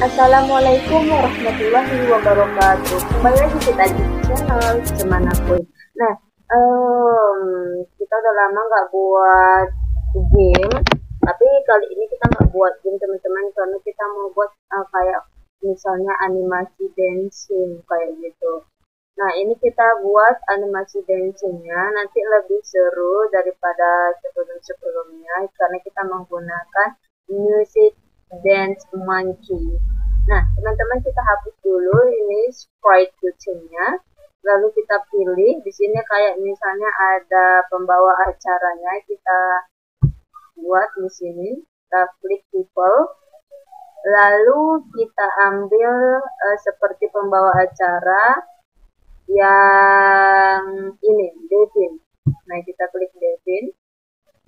Assalamualaikum warahmatullahi wabarakatuh. Kembali lagi kita di channel Semanakuy. Nah, kita udah lama nggak buat game, tapi kali ini kita nggak buat game teman-teman, karena kita mau buat kayak misalnya animasi dancing kayak gitu. Nah, ini kita buat animasi dancingnya, nanti lebih seru daripada sebelum-sebelumnya, karena kita menggunakan music dance monkey. Nah, teman-teman, kita hapus dulu ini sprite kucingnya. Lalu kita pilih di sini kayak misalnya ada pembawa acaranya, kita buat di sini. Kita klik people. Lalu kita ambil seperti pembawa acara yang ini, Devin. Nah, kita klik Devin.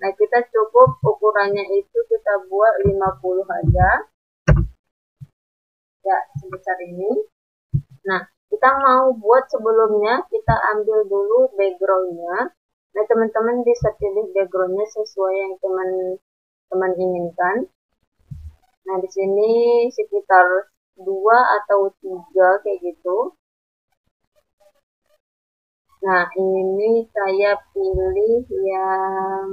Nah, kita cukup ukurannya itu kita buat 50 aja. Ya, sebesar ini. Nah, kita mau buat sebelumnya, kita ambil dulu backgroundnya. Nah, teman-teman bisa pilih backgroundnya sesuai yang teman-teman inginkan. Nah, di sini sekitar 2 atau 3 kayak gitu. Nah, ini saya pilih yang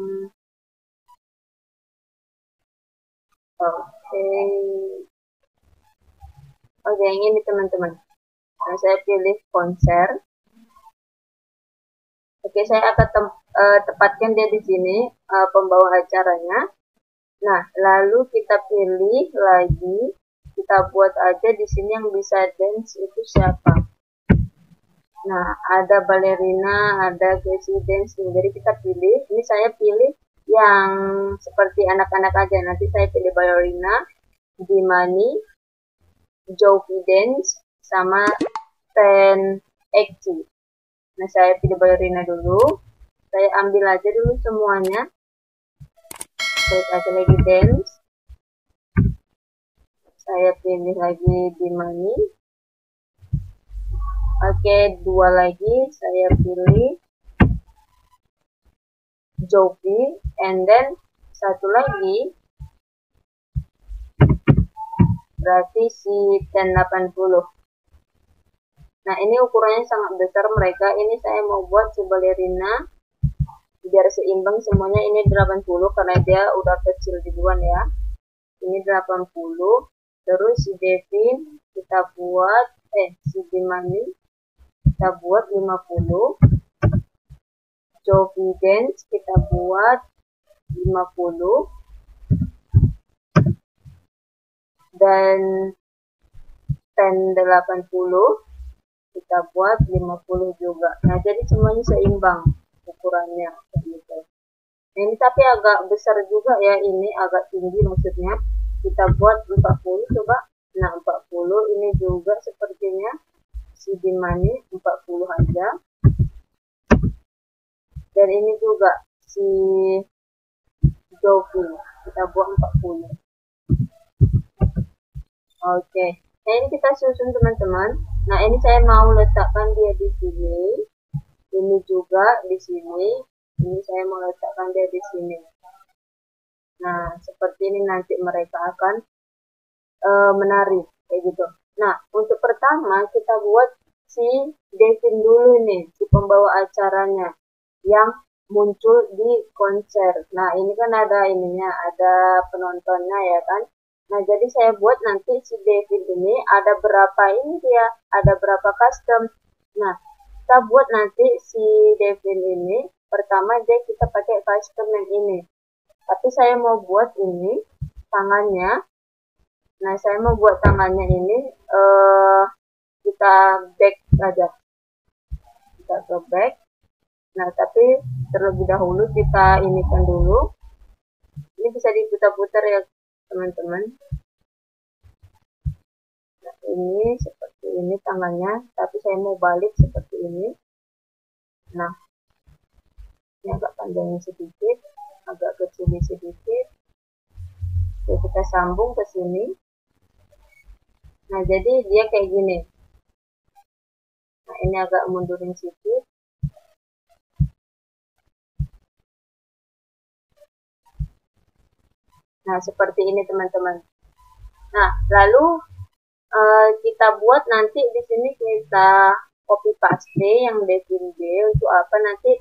Oke, yang ini teman-teman. Nah, saya pilih konser. Oke, saya akan tepatkan dia di sini pembawa acaranya. Nah, lalu kita pilih lagi, kita buat aja di sini yang bisa dance itu siapa. Nah, ada ballerina, ada Casey dance. Jadi kita pilih. Ini saya pilih yang seperti anak-anak aja. Nanti saya pilih ballerina, Dimani, Jovi dance, sama Ten Eki. Nah, saya pilih ballerina dulu. Saya ambil aja dulu semuanya. Klik aja lagi dance. Saya pilih lagi Dimani. Oke, 2 lagi. Saya pilih Jovi. And then, satu lagi. Berarti si 1080. Nah, ini ukurannya sangat besar mereka. Ini saya mau buat si ballerina biar seimbang semuanya. Ini 80 karena dia udah kecil duluan ya. Ini 80. Terus si Devin kita buat si Dimani kita buat 50. Jovi dance kita buat 50. Dan 1080 kita buat 50 juga. Nah, jadi semuanya seimbang ukurannya gitu. Nah, ini tapi agak besar juga ya, ini agak tinggi maksudnya. Kita buat 40 coba. Nah, 40 ini juga sepertinya si Dimani 40 aja. Dan ini juga si Jovi kita buat 40. Oke. Nah, ini kita susun teman-teman. Nah, ini saya mau letakkan dia di sini. Ini juga di sini. Ini saya mau letakkan dia di sini. Nah, seperti ini nanti mereka akan menari kayak gitu. Nah, untuk pertama kita buat si Devin dulu nih, si pembawa acaranya yang muncul di konser. Nah, ini kan ada ininya, ada penontonnya ya kan. Nah, jadi saya buat nanti si Devin ini ada berapa ini dia, ada berapa custom. Nah, kita buat nanti si Devin ini, pertama dia kita pakai custom yang ini. Tapi saya mau buat ini, tangannya. Nah, saya mau buat tangannya ini, kita back aja. Kita ke back. Nah, tapi terlebih dahulu kita inikan dulu. Ini bisa diputar-putar ya teman-teman. Nah, ini seperti ini tangannya, tapi saya mau balik seperti ini. Nah, ini agak panjangnya sedikit, agak kecilnya sedikit. Oke, kita sambung ke sini. Nah, jadi dia kayak gini. Nah, ini agak mundurin sedikit. Nah, seperti ini teman-teman. Nah, lalu kita buat nanti di sini kita copy paste yang Devin B untuk apa nanti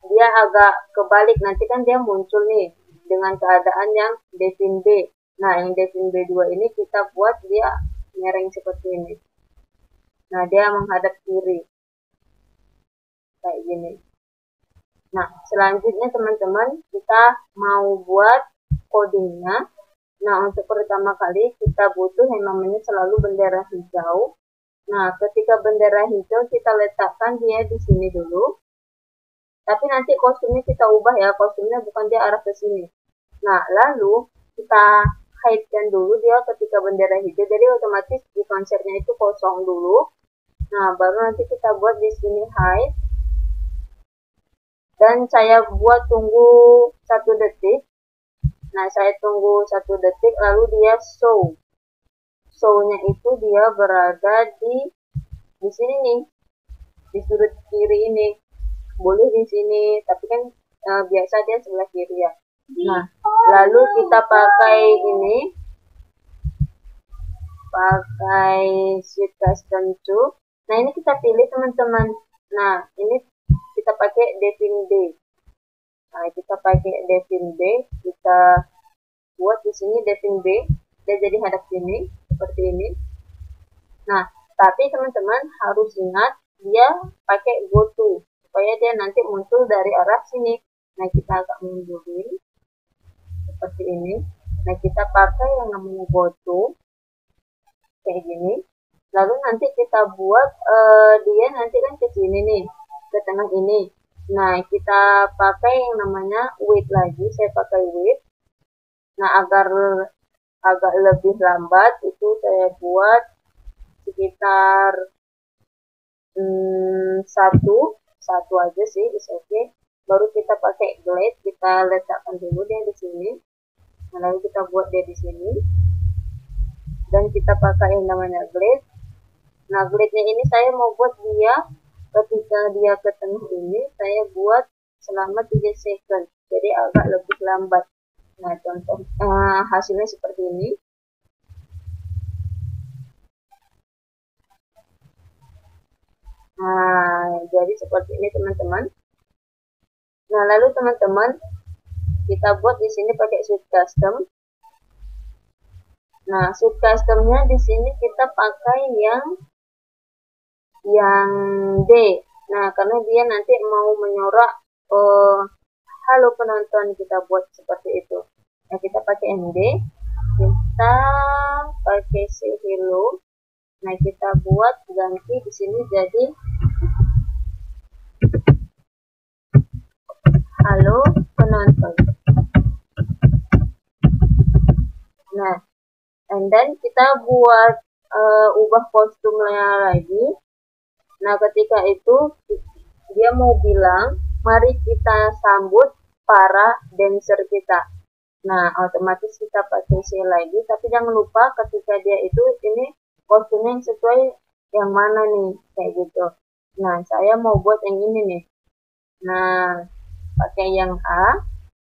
dia agak kebalik, nanti kan dia muncul nih dengan keadaan yang Devin B. Nah, yang Devin B2 ini kita buat dia miring seperti ini. Nah, dia menghadap kiri. Kayak gini. Nah, selanjutnya teman-teman, kita mau buat codingnya. Nah, untuk pertama kali kita butuh yang namanya selalu bendera hijau. Nah, ketika bendera hijau kita letakkan dia di sini dulu. Tapi nanti kostumnya kita ubah ya, kostumnya bukan dia arah ke sini. Nah, lalu kita hide-kan dulu dia ketika bendera hijau, jadi otomatis di konsernya itu kosong dulu. Nah, baru nanti kita buat di sini hide. Dan saya buat tunggu 1 detik. Nah, saya tunggu 1 detik, lalu dia show. Show-nya itu dia berada di sini nih, di sudut kiri ini. Boleh di sini, tapi kan biasa dia sebelah kiri ya. Nah, lalu kita pakai ini, pakai Swift Custom 2. Nah, ini kita pilih teman-teman. Nah, ini kita pakai Devin B. Nah, kita pakai Devin B, kita buat di sini Devin B, dia jadi hadap sini seperti ini. Nah, tapi teman-teman harus ingat dia pakai go to supaya dia nanti muncul dari arah sini. Nah, kita agak mundurin seperti ini. Nah, kita pakai yang namanya go to kayak gini. Lalu nanti kita buat dia nanti kan ke sini nih, ke tengah ini. Nah, kita pakai yang namanya width lagi, saya pakai width. Nah, agar agak lebih lambat itu saya buat sekitar satu aja sih, is okay. Baru kita pakai glide, kita letakkan dulu dia di sini. Nah, lalu kita buat dia di sini. Dan kita pakai yang namanya glide. Nah, glide-nya ini saya mau buat dia ketika dia ke tengah ini, saya buat selama 3 second. Jadi agak lebih lambat. Nah, contoh hasilnya seperti ini. Nah, jadi seperti ini teman-teman. Nah, lalu teman-teman kita buat di sini pakai Swift Custom. Nah, Swift Customnya di sini kita pakai yang D. Nah, karena dia nanti mau menyorak halo penonton, kita buat seperti itu. Nah, kita pakai MD, kita pakai say hello. Nah, kita buat ganti di sini jadi halo penonton. Nah, and then kita buat ubah kostumnya lagi. Nah, ketika itu dia mau bilang, mari kita sambut para dancer kita. Nah, otomatis kita pakai say lagi, tapi jangan lupa ketika dia itu ini kostumnya yang sesuai yang mana nih, kayak gitu. Nah, saya mau buat yang ini nih. Nah, pakai yang A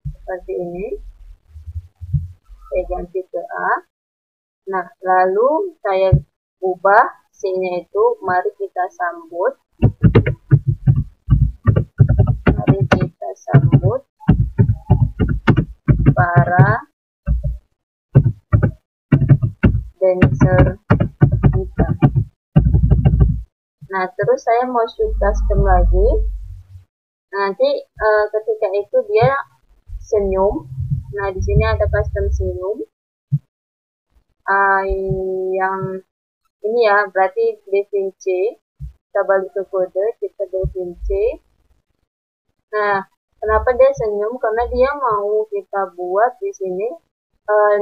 seperti ini. Saya ganti ke A. Nah, lalu saya ubah C-nya itu, mari kita sambut. Mari kita sambut para dancer kita. Nah, terus saya mau Swift Custom lagi. Nanti ketika itu dia senyum. Nah, di sini ada custom senyum. Yang ini ya, berarti Devin C. Kita balik ke kode, kita Devin C. Nah, kenapa dia senyum? Karena dia mau kita buat di sini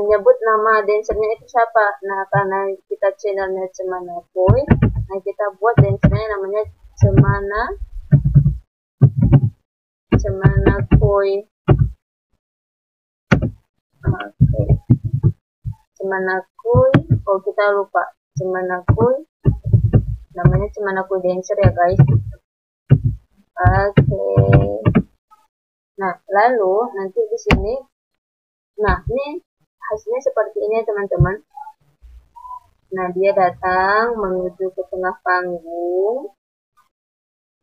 nyebut nama dancernya itu siapa. Nah, karena kita channelnya Cemana Koi, nah kita buat dancernya namanya Cemana Koi. Oke. Cemana Koi. Oh, kita lupa. Cemana Koi. Namanya Cemana Koi Dancer ya, guys. Oke. Nah, lalu nanti di sini, nah ini hasilnya seperti ini ya teman-teman. Nah, dia datang menuju ke tengah panggung.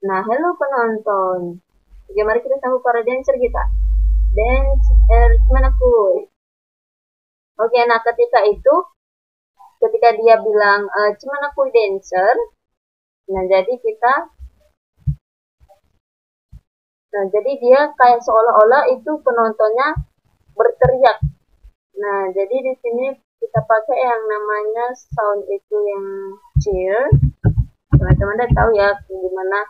Nah, halo penonton. Oke, mari kita sambut para dancer kita. Gimana kuy? Oke, nah ketika itu, ketika dia bilang, gimana kuy dancer? Nah, jadi dia kayak seolah-olah itu penontonnya berteriak. Nah, jadi di sini kita pakai yang namanya sound itu yang cheer. Teman-teman udah tahu ya gimana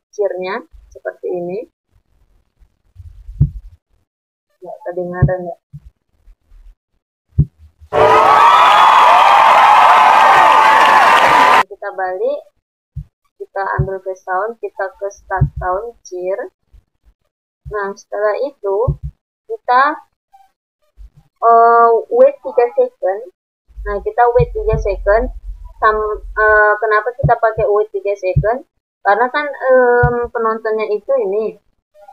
cheernya, seperti ini. Nggak kedengaran ya? Kita balik, kita ambil ke sound, kita ke start sound cheer. Nah, setelah itu kita wait 3 second. Nah, kita wait 3 second. Kenapa kita pakai wait 3 second? Karena kan penontonnya itu ini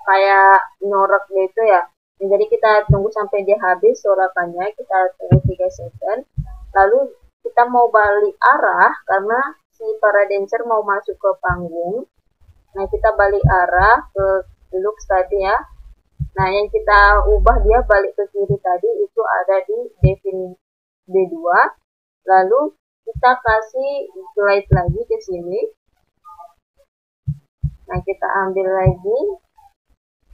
kayak nyorok gitu ya. Nah, jadi kita tunggu sampai dia habis sorakannya, kita tunggu 3 second. Lalu kita mau balik arah karena si para dancer mau masuk ke panggung. Nah, kita balik arah ke look tadi ya. Nah, yang kita ubah dia balik ke kiri tadi itu ada di define B2. Lalu kita kasih glide lagi ke sini. Nah, kita ambil lagi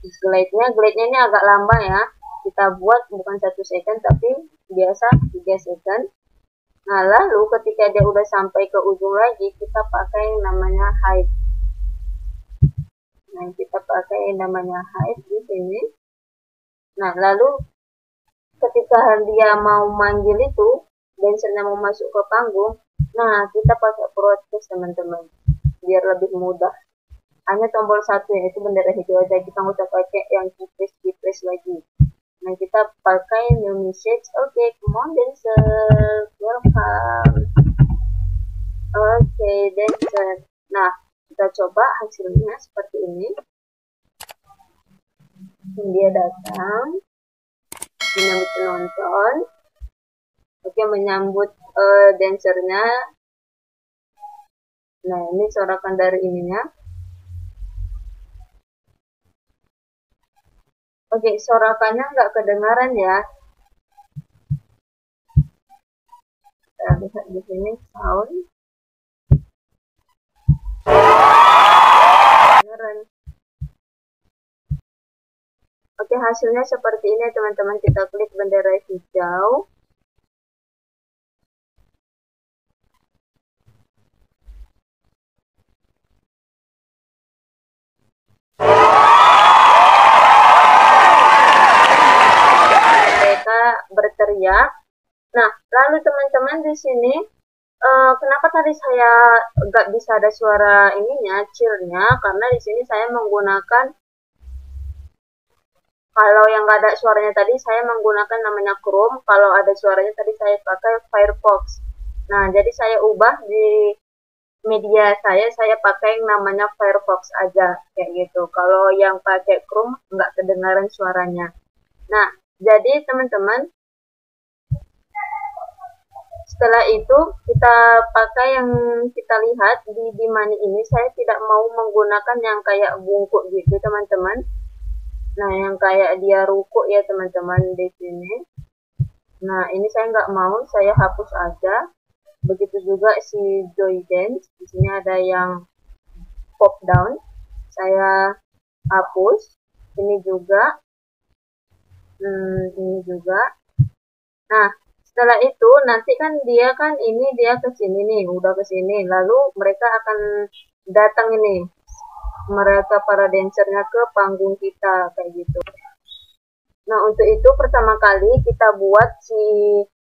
glide-nya ini agak lama ya. Kita buat bukan 1 second tapi biasa 3 second. Nah, lalu ketika dia udah sampai ke ujung lagi, kita pakai yang namanya hide. Nah, kita pakai yang namanya hide di sini. Nah, lalu ketika dia mau manggil itu, dancernya mau masuk ke panggung, nah kita pakai broadcast teman-teman, biar lebih mudah. Hanya tombol 1 yaitu bendera hijau aja, kita nggak usah pakai yang keypress lagi. Nah, kita pakai new message. Oke, come on dancer, welcome. Oke, dancer. Nah, kita coba hasilnya seperti ini. Dia datang menyambut penonton. Oke, menyambut dancernya. Nah, ini sorakan dari ininya. Oke, sorakannya nggak kedengaran ya. Kita lihat di sini sound. Kedengaran. Oke, hasilnya seperti ini teman-teman. Kita klik bendera hijau. Mereka berteriak. Nah, lalu teman-teman di sini, kenapa tadi saya nggak bisa ada suara ininya, cheer-nya? Karena di sini saya menggunakan, kalau yang nggak ada suaranya tadi, saya menggunakan namanya Chrome. Kalau ada suaranya tadi saya pakai Firefox. Nah, jadi saya ubah di media saya pakai yang namanya Firefox aja, kayak gitu. Kalau yang pakai Chrome nggak kedengaran suaranya. Nah, jadi teman-teman, setelah itu kita pakai yang kita lihat di money ini. Saya tidak mau menggunakan yang kayak bungkuk gitu teman-teman. Nah, yang kayak dia rukuk ya teman-teman di sini. Nah, ini saya nggak mau, saya hapus aja. Begitu juga si Joy Dance. Di sini ada yang pop down. Saya hapus. Ini juga. Ini juga. Nah, setelah itu nanti kan dia ke sini nih, udah ke sini. Lalu mereka akan datang ini. Mereka para dancernya ke panggung kita kayak gitu. Nah, untuk itu pertama kali kita buat si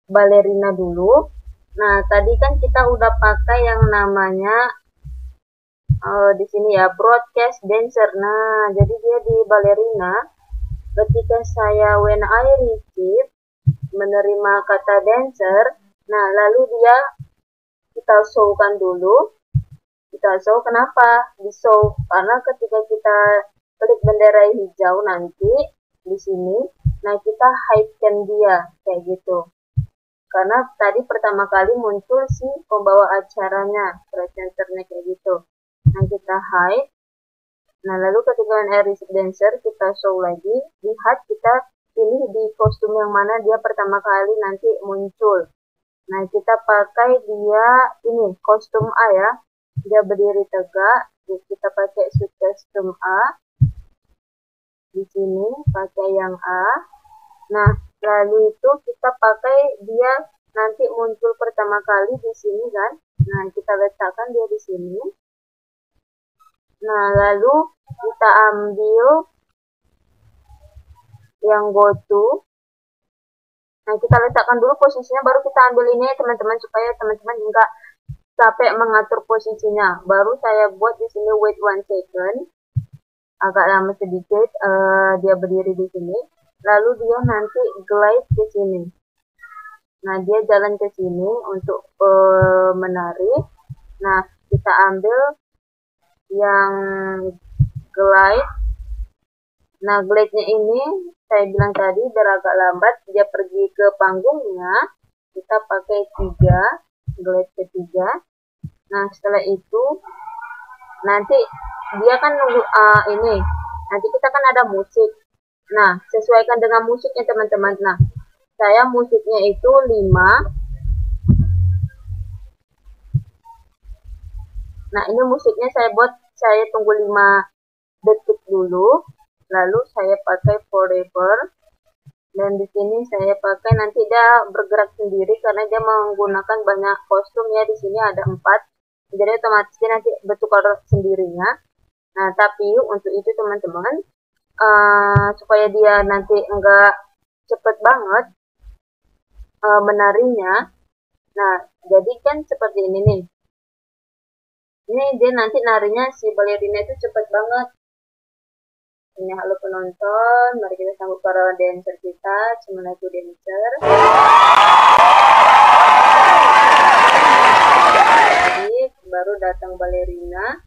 balerina dulu. Nah, tadi kan kita udah pakai yang namanya di sini ya, broadcast dancer. Nah, jadi dia di balerina. Ketika saya when I receive menerima kata dancer, nah lalu dia kita showkan dulu. Kita show, kenapa di show? Karena ketika kita klik bendera hijau nanti di sini, nah kita hide-kan dia kayak gitu. karena tadi pertama kali muncul si pembawa acaranya, presenternya kayak gitu. Nah, kita hide. Nah, lalu ketika receive dancer, kita show lagi. Lihat kita pilih di kostum yang mana dia pertama kali nanti muncul. Nah, kita pakai dia ini, kostum A ya. Dia berdiri tegak. Kita pakai suit kostum A. Di sini, pakai yang A. Nah, lalu itu kita pakai dia nanti muncul pertama kali di sini kan. Nah, kita letakkan dia di sini. Nah, lalu kita ambil yang go to. Nah, kita letakkan dulu posisinya, baru kita ambil ini teman-teman, supaya teman-teman enggak capek mengatur posisinya. Baru saya buat di sini wait 1 second. Agak lama sedikit dia berdiri di sini. Lalu dia nanti glide ke sini. Nah, dia jalan ke sini untuk menari. Nah, kita ambil yang glide. Nah, glide-nya ini saya bilang tadi biar agak lambat, dia pergi ke panggungnya. Kita pakai 3, glide ketiga. Nah, setelah itu nanti dia kan nunggu ini. Nanti kita kan ada musik. Nah, sesuaikan dengan musiknya teman-teman. Nah, saya musiknya itu 5. Nah, ini musiknya saya buat, saya tunggu 5 detik dulu. Lalu saya pakai forever. Dan di sini saya pakai, nanti dia bergerak sendiri karena dia menggunakan banyak kostum ya. Di sini ada 4. Jadi otomatis dia nanti bertukar sendirinya. Nah, tapi untuk itu teman-teman, supaya dia nanti enggak cepet banget menarinya. Nah, jadi kan seperti ini nih. Ini dia nanti narinya si balerina itu cepet banget. Ini halo penonton, mari kita sambut para dancer kita. Assalamualaikum dancer. Jadi baru datang balerina.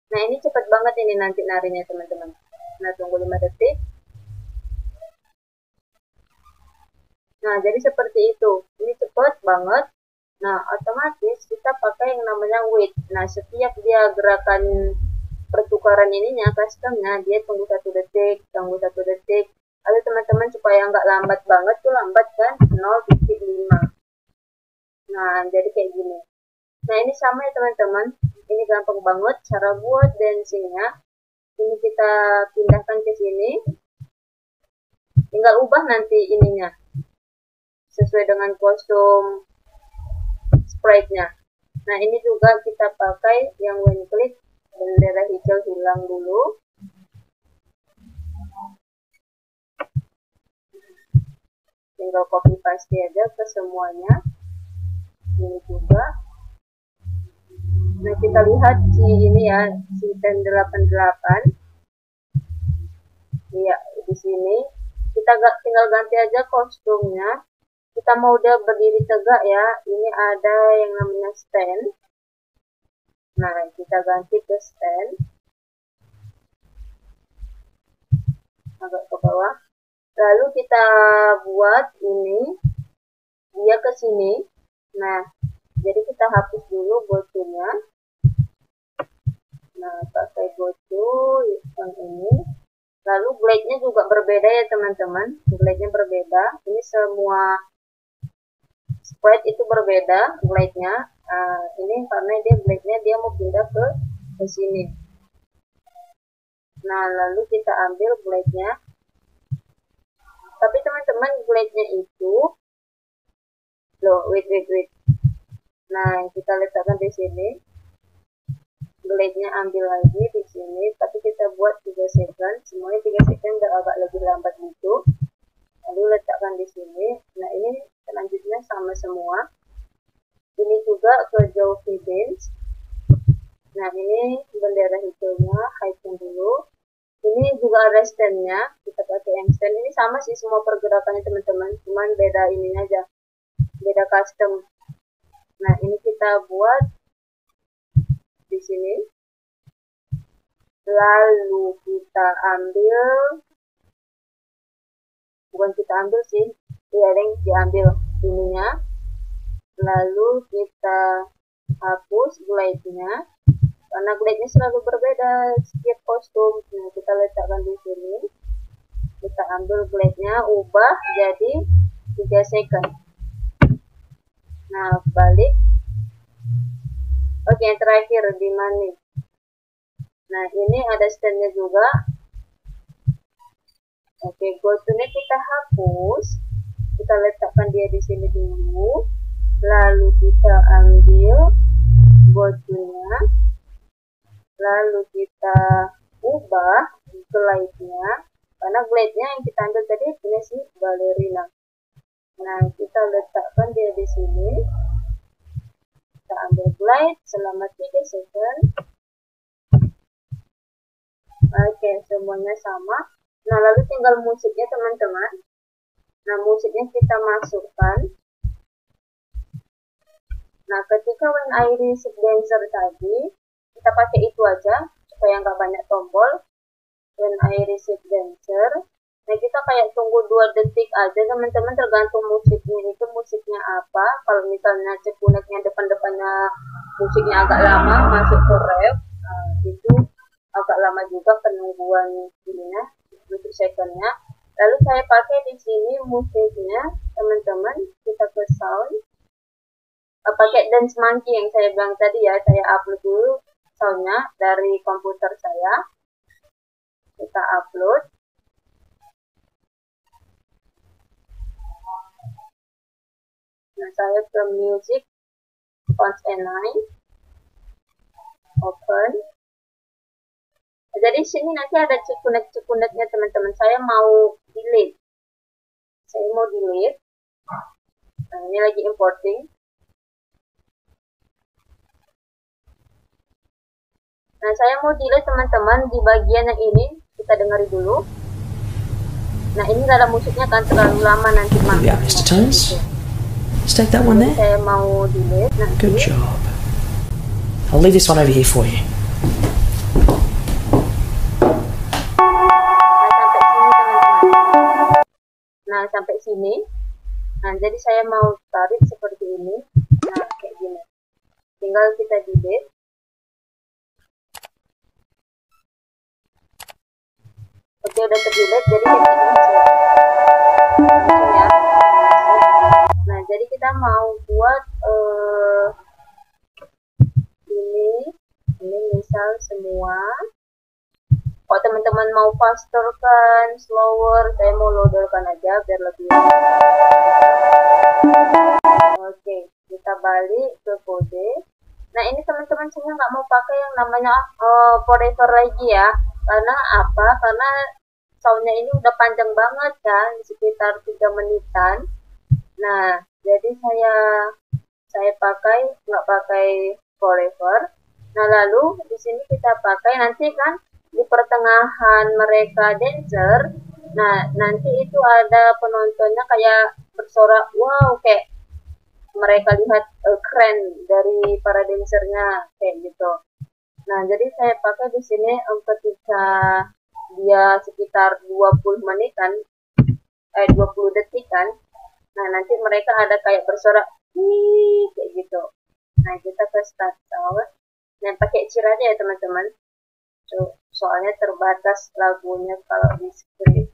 Nah, ini cepet banget ini nanti narinya teman-teman. Nah, tunggu 5 detik. Nah, jadi seperti itu. Ini cepet banget. Nah, otomatis kita pakai yang namanya wait. Nah, setiap dia gerakan pertukaran ininya, customnya, dia tunggu 1 detik, tunggu 1 detik. Lalu teman-teman supaya nggak lambat banget, tuh lambat kan 0,5. Nah, jadi kayak gini. Nah, ini sama ya teman-teman. Ini gampang banget cara buat dancingnya. Ini kita pindahkan ke sini. Tinggal ubah nanti ininya sesuai dengan kostum sprite-nya. Nah, ini juga kita pakai yang when click, bendera hijau hilang dulu. Tinggal copy paste aja ke semuanya. Ini juga. Nah, kita lihat si ini ya, si 1088. Iya, di sini kita tinggal ganti aja kostumnya. Kita mau dia berdiri tegak ya. Ini ada yang namanya stand. Nah, kita ganti ke stand. Agak ke bawah. Lalu kita buat ini dia ke sini. Nah, jadi kita hapus dulu go-to-nya. Nah, pakai go-to yang ini. Lalu glide-nya juga berbeda ya teman-teman. Glide-nya berbeda. Ini semua sprite itu berbeda glide-nya. Ini karena dia glide-nya dia mau pindah ke sini. Nah, lalu kita ambil glide-nya. Tapi teman-teman glide-nya itu loh, wait. Nah, kita letakkan di sini. Glide-nya ambil lagi di sini, tapi kita buat 3 second. Semuanya 3 second udah agak lebih lambat gitu. Lalu letakkan di sini. Nah, ini selanjutnya sama semua. Ini juga ke Jovi Dance. Nah, ini bendera hijaunya, hide dulu. Ini juga ada stand-nya. Kita pakai yang stand. Ini sama sih semua pergerakannya teman-teman. Cuman beda ininya aja. Beda custom. Nah, ini kita buat di sini. Lalu kita ambil, bukan kita ambil sih, ya deng, diambil ininya, lalu kita hapus glide-nya karena glide-nya selalu berbeda setiap kostum. Nah, kita letakkan di sini, kita ambil glide-nya, ubah jadi 3 second. Nah, balik. Oke, yang terakhir di mana? Nah, ini ada stand-nya juga. Oke, go to-nya kita hapus, kita letakkan dia di sini dulu, lalu kita ambil go to-nya, lalu kita ubah glide-nya, karena glide-nya yang kita ambil tadi punya si ballerina. Nah, kita letakkan dia di sini, kita ambil glide selama 3 second. Oke, semuanya sama. Nah, lalu tinggal musiknya teman-teman. Nah, musiknya kita masukkan. Nah, ketika when I receive dancer tadi, kita pakai itu aja supaya nggak banyak tombol. When I receive dancer, nah kita kayak tunggu 2 detik aja teman-teman, tergantung musiknya itu musiknya apa. Kalau misalnya cekunetnya depan-depannya musiknya agak lama masuk ke ref, itu agak lama juga penungguan ininya untuk secondnya. Lalu saya pakai di sini musiknya teman-teman, kita ke sound, pakai dance monkey yang saya bilang tadi ya, saya upload dulu soundnya dari komputer saya, kita upload. Nah, saya ke music, fonts N9, open. Jadi sini nanti ada cekunet-cekunetnya teman-teman. Saya mau delete. Nah, ini lagi importing. Nah, saya mau delete teman-teman di bagian yang ini. Kita dengerin dulu. Nah, ini dalam musiknya akan terlalu lama nanti Yeah, Mr. Tones. Let's take that one there. Saya mau delete nanti. Good job. I'll leave this one over here for you. Nah, sampai sini. Nah, jadi saya mau tarik seperti ini. Nah, kayak gini. Tinggal kita delete. Oke, udah terdelete. Jadi kita ya. Nah, jadi kita mau buat ini misal semua. Kalau teman-teman mau faster kan, slower, saya mau loaderkan aja biar lebih. Oke, kita balik ke kode. Nah, ini teman-teman saya nggak mau pakai yang namanya forever lagi ya. Karena apa? Karena soundnya ini udah panjang banget kan, sekitar 3 menitan. Nah, jadi saya pakai nggak pakai forever. Nah, lalu di sini kita pakai nanti kan di pertengahan mereka dancer. Nah, nanti itu ada penontonnya kayak bersorak, wow, kayak mereka lihat keren dari para dancernya kayak gitu. Nah, jadi saya pakai di sini ketika dia sekitar 20 menitan, 20 detik kan. Nah, nanti mereka ada kayak bersorak, kayak gitu. Nah, kita ke start sound. Nah, pakai cheer aja ya teman-teman. Soalnya terbatas lagunya kalau di script.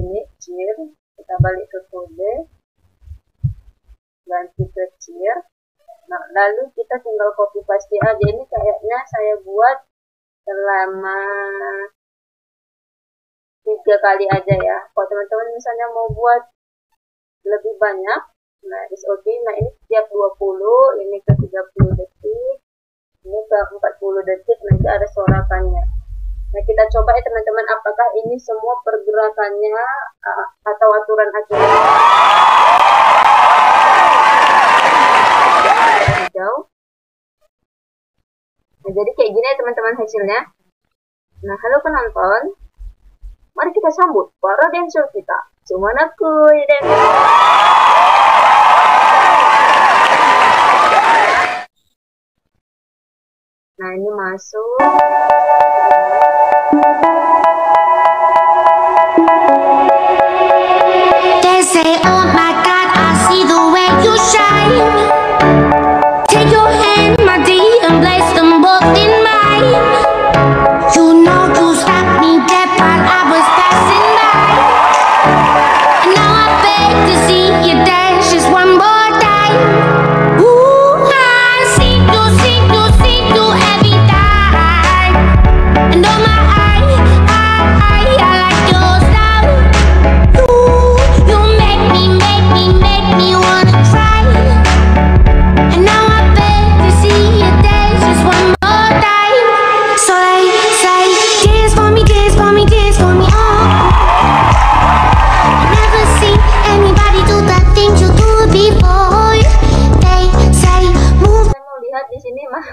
Ini cheer, kita balik ke kode, ganti ke cheer. Nah, lalu kita tinggal copy paste aja. Ini kayaknya saya buat selama 3 kali aja ya. Kalau teman-teman misalnya mau buat lebih banyak, nah is okay. Nah, ini setiap 20, ini ke 30 detik, ini ke 40 detik, nanti ada sorakannya. Nah, kita coba ya teman-teman, apakah ini semua pergerakannya atau aturan-aturan hijau. Nah, jadi kayak gini ya teman-teman hasilnya. Nah, halo penonton, mari kita sambut para dancer kita. Cuma aku dan nah, ini masuk. oh my God, I see the way you shine. Take your hand, my dear, and place them both in mine. You know you stopped me dead while I was passing by. And now I beg to see you dance just one more time. Ooh, I see you every time. And oh my, I like your style. You make me wanna try. And now I beg to see you dance just one more time. So they say, dance for me, dance for me, dance for me, oh. Never seen anybody do the things you do before. They say, move. Saya mau lihat di sini mah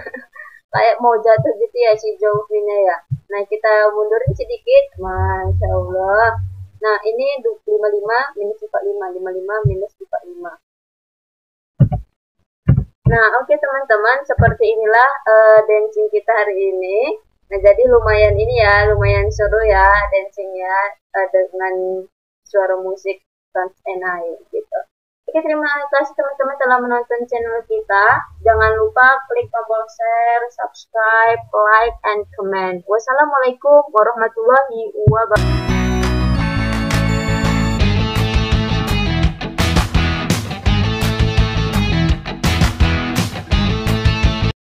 kayak mau jatuh gitu ya si Jovinya ya. Nah kita mundurin sedikit, masya Allah. Nah ini 55 minus 45, 55 minus 45. Nah oke teman-teman, seperti inilah dancing kita hari ini. Nah jadi lumayan ini ya, lumayan seru ya dancingnya dengan suara musik Trans NI gitu. Oke, terima kasih teman-teman telah menonton channel kita. Jangan lupa klik tombol share, subscribe, like, and comment. Wassalamualaikum warahmatullahi wabarakatuh.